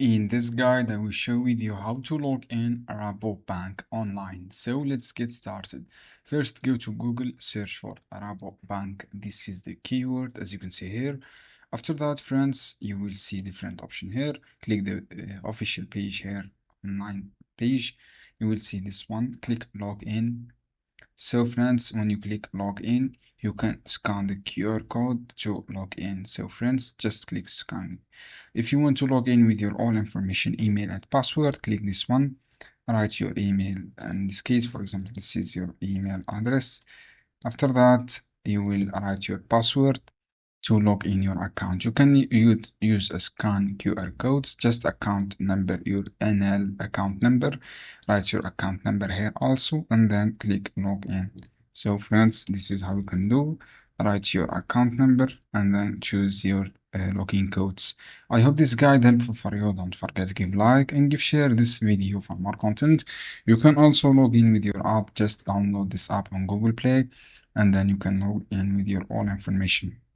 In this guide, I will show with you how to log in RaboBank online. So let's get started. First, go to Google, search for RaboBank. This is the keyword, as you can see here. After that, friends, you will see different option here. Click the official page here, online page. You will see this one. Click login. So friends, when you click login, you can scan the QR code to log in. So friends, just click scan. If you want to log in with your all information, email and password, click this one. Write your email. In this case, for example, this is your email address. After that, you will write your password to log in your account. You can use a scan QR codes, just account number, your NL account number, write your account number here also, and then click login. So friends, this is how you can do. Write your account number and then choose your login codes. I hope this guide helpful for you. Don't forget to give like and give share this video for more content. You can also log in with your app. Just download this app on Google Play and then you can log in with your all information.